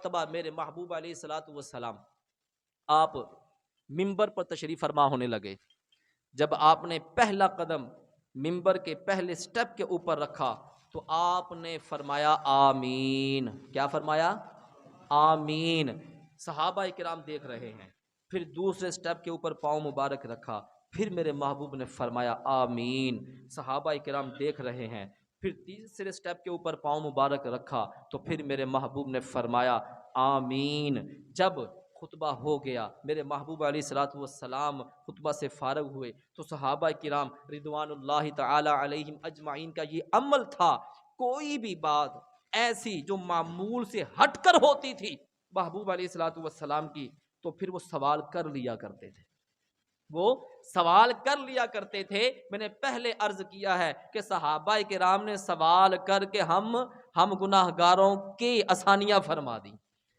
مرتبہ میرے محبوب علیہ الصلوۃ والسلام آپ ممبر پر تشریف فرما ہونے لگے. جب آپ نے پہلا قدم ممبر کے پہلے سٹیپ کے اوپر رکھا تو آپ نے فرمایا آمین. کیا فرمایا؟ آمین. صحابہ کرام دیکھ رہے ہیں. پھر دوسرے سٹیپ کے اوپر پاؤں مبارک رکھا, پھر میرے محبوب نے فرمایا آمین. صحابہ کرام دیکھ رہے ہیں. پھر تیسرے سٹیپ کے اوپر پاؤں مبارک رکھا تو پھر میرے محبوب نے فرمایا آمین. جب خطبہ ہو گیا, میرے محبوب علیہ الصلوۃ والسلام خطبہ سے فارغ ہوئے تو صحابہ کرام رضوان اللہ تعالی علیہم اجمعین کا یہ عمل تھا, کوئی بھی بات ایسی جو معمول سے ہٹ کر ہوتی تھی محبوب علیہ الصلوۃ والسلام کی, تو پھر وہ سوال کر لیا کرتے تھے. وہ سوال کر لیا کرتے تھے. میں نے پہلے عرض کیا ہے کہ صحابہ کرام نے سوال کر کے ہم گناہگاروں کی آسانیاں فرما دی.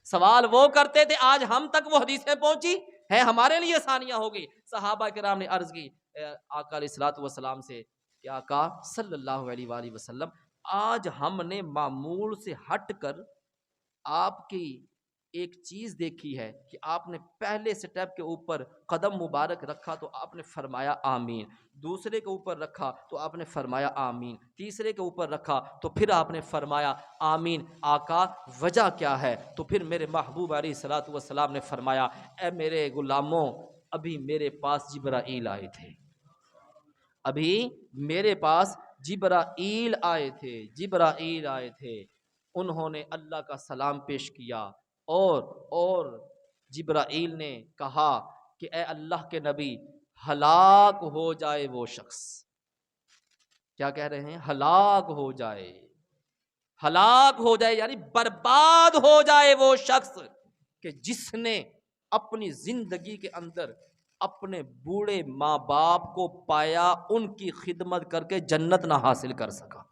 سوال وہ کرتے تھے, آج ہم تک وہ حدیثیں پہنچی ہیں, ہمارے لیے آسانیاں ہو گئی. صحابہ کرام نے عرض کی آقا علیہ الصلوۃ والسلام سے کہ آقا صلی اللہ علیہ وآلہ وسلم, آج ہم نے معمول سے ہٹ کر آپ کی ایک چیز دیکھی ہے کہ آپ نے پہلے سٹیپ کے اوپر قدم مبارک رکھا تو آپ نے فرمایا آمین, دوسرے کے اوپر رکھا تو آپ نے فرمایا آمین, تیسرے کے اوپر رکھا تو پھر آپ نے فرمایا آمین. آقا وجہ کیا ہے؟ تو پھر میرے محبوب علیہ الصلوۃ والسلام نے فرمایا اے میرے غلاموں, ابھی میرے پاس جبرائیل آئے تھے, ابھی میرے پاس جبرائیل آئے تھے, جبرائیل آئے تھے. انہوں نے اللہ کا سلام پیش کیا اور جبرائیل نے کہا کہ اے اللہ کے نبی, ہلاک ہو جائے وہ شخص. کیا کہہ رہے ہیں؟ ہلاک ہو جائے, ہلاک ہو جائے یعنی برباد ہو جائے وہ شخص کہ جس نے اپنی زندگی کے اندر اپنے بوڑھے ماں باپ کو پایا, ان کی خدمت کر کے جنت نہ حاصل کر سکا,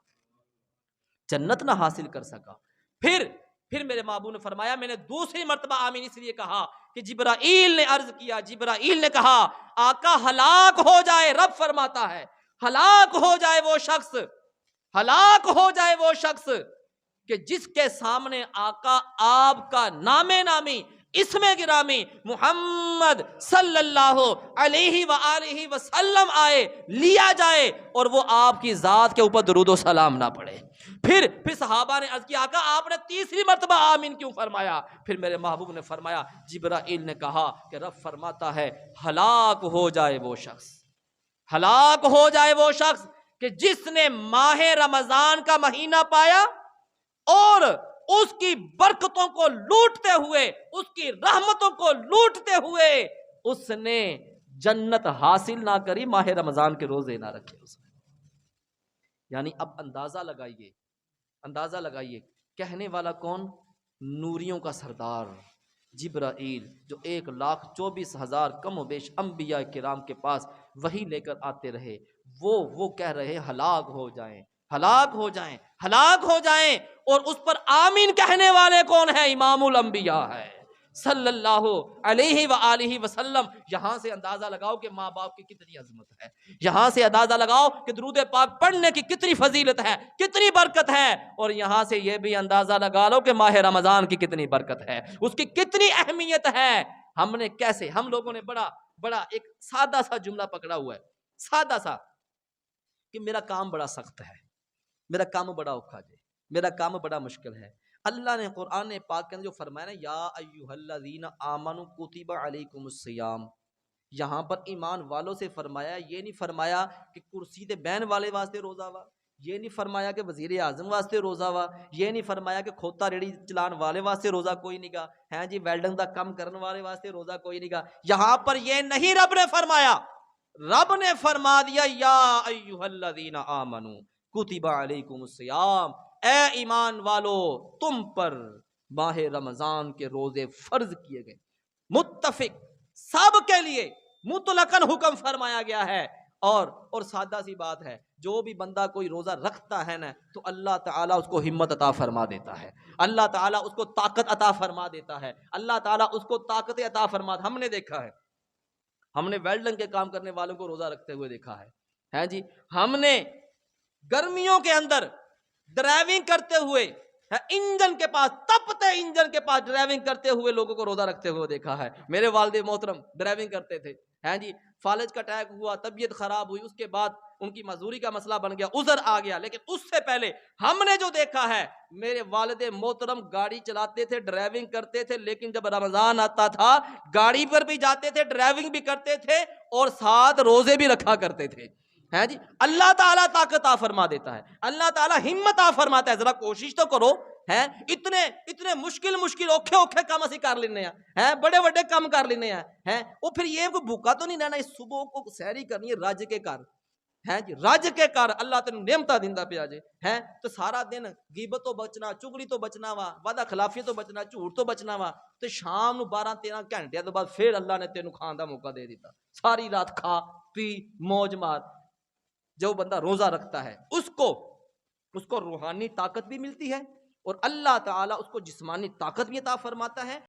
جنت نہ حاصل کر سکا. پھر میرے محبوب نے فرمایا, میں نے دوسری مرتبہ آمین اس لیے کہا کہ جبرائیل نے عرض کیا, جبرائیل نے کہا آقا ہلاک ہو جائے. رب فرماتا ہے ہلاک ہو جائے وہ شخص, ہلاک ہو جائے وہ شخص کہ جس کے سامنے آقا آپ کا نام نامی اسم گرامی محمد صلی اللہ علیہ وآلہ وسلم آئے, لیا جائے اور وہ آپ کی ذات کے اوپر درود و سلام نہ پڑے. پھر صحابہ نے عرض کیا آقا آپ نے تیسری مرتبہ آمین کیوں فرمایا؟ پھر میرے محبوب نے فرمایا جبرائیل نے کہا کہ رب فرماتا ہے ہلاک ہو جائے وہ شخص, ہلاک ہو جائے وہ شخص کہ جس نے ماہ رمضان کا مہینہ پایا اور اس کی برکتوں کو لوٹتے ہوئے, اس کی رحمتوں کو لوٹتے ہوئے اس نے جنت حاصل نہ کری, ماہ رمضان کے روزے نہ رکھے اس نے. یعنی اب اندازہ لگائیے کہنے والا کون؟ نوریوں کا سردار جبرائیل, جو 1,24,000 کم و بیش انبیاء کرام کے پاس وحی لے کر آتے رہے. وہ کہہ رہے ہلاک ہو جائیں, ہلاک ہو جائیں, ہلاک ہو جائیں. اور اس پر آمین کہنے والے کون ہیں؟ امام الانبیاء ہے صلی اللہ علیہ وآلہ وسلم. یہاں سے اندازہ لگاؤ کہ ماں باپ کی کتنی عظمت ہے, یہاں سے اندازہ لگاؤ کہ درود پاک پڑھنے کی کتنی فضیلت ہے, کتنی برکت ہے, اور یہاں سے یہ بھی اندازہ لگا لو کہ ماہ رمضان کی کتنی برکت ہے, اس کی کتنی اہمیت ہے. ہم نے کیسے, ہم لوگوں نے بڑا ایک سادہ سا جملہ پکڑا ہوا ہے, سادہ سا, کہ میرا کام بڑا سخت ہے, میرا کام بڑا اوکھا ہے, میرا کام بڑا مشکل ہے. اللہ نے قرآن پاک کے اندر جو فرمایا نا یا ایھا الذین آمنوا کتب علیکم الصیام, یہاں پر ایمان والوں سے فرمایا, یہ نہیں فرمایا کہ کرسی تے بہن والے واسطے روزہ وا, یہ نہیں فرمایا کہ وزیر اعظم واسطے روزہ وا, یہ نہیں فرمایا کہ کھوتا ریڑھی چلان والے واسطے روزہ کوئی نہیں گا, ہیں جی ویلڈنگ دا کم کرنے والے واسطے روزہ کوئی نہیں گا. یہاں پر یہ نہیں رب نے فرمایا, رب نے فرما دیا یا ایھا الذین آمنوا کتب علیکم الصیام, اے ایمان والو تم پر ماہ رمضان کے روزے فرض کیے گئے. متفق سب کے لیے مطلقاً حکم فرمایا گیا ہے. اور سادہ سی بات ہے, جو بھی بندہ کوئی روزہ رکھتا ہے نا تو اللہ تعالیٰ اس کو ہمت عطا فرما دیتا ہے, اللہ تعالیٰ اس کو طاقت عطا فرما دیتا ہے, اللہ تعالیٰ اس کو طاقت عطا فرما. ہم نے دیکھا ہے, ہم نے ویلڈنگ کے کام کرنے والوں کو روزہ رکھتے ہوئے دیکھا ہے جی. ہم نے گرمیوں کے اندر ڈرائیونگ کرتے ہوئے انجن کے پاس، تپتے انجن کے پاس ڈرائیونگ کرتے ہوئے لوگوں کو روزہ رکھتے ہوئے دیکھا ہے. میرے والد محترم ڈرائیونگ کرتے تھے، ہیں جی، فالج کا اٹیک ہوا، طبیعت خراب ہوئی، اس کے بعد ان کی مزدوری کا مسئلہ بن گیا، عذر آ گیا. لیکن اس سے پہلے ہم نے جو دیکھا ہے، میرے والد محترم گاڑی چلاتے تھے، ڈرائیونگ کرتے تھے، لیکن جب رمضان آتا تھا گاڑی پر بھی جاتے تھے، ڈرائیونگ بھی کرتے تھے اور ساتھ روزے بھی رکھا کرتے تھے. ہے جی، اللہ تعالیٰ طاقت عطا فرما دیتا ہے، اللہ تعالیٰ ہمت عطا فرماتا ہے. ذرا کوشش تو کرو. ہیں اتنے مشکل اوکھے کام اسی کر لینے ہیں، بڑے بڑے کام کر لینے ہیں. وہ پھر یہ کوئی بھوکا تو نہیں رہنا، اس صبح کو سحری کرنی ہے رج کے کر، ہیں جی، رج کے کر، اللہ تین نعمتاں دیندا پیا جے. ہیں تو سارا دن غیبت تو بچنا، چگلی تو بچنا وا، وعدہ خلافی تو بچنا، جھوٹ تو بچنا وا، تو شام نو 12-13 گھنٹے تو بعد پھر اللہ نے تینوں کھان دا موقع دے دیتا. ساری رات کھا پی موج مار. جو بندہ روزہ رکھتا ہے اس کو روحانی طاقت بھی ملتی ہے اور اللہ تعالیٰ اس کو جسمانی طاقت بھی عطا فرماتا ہے.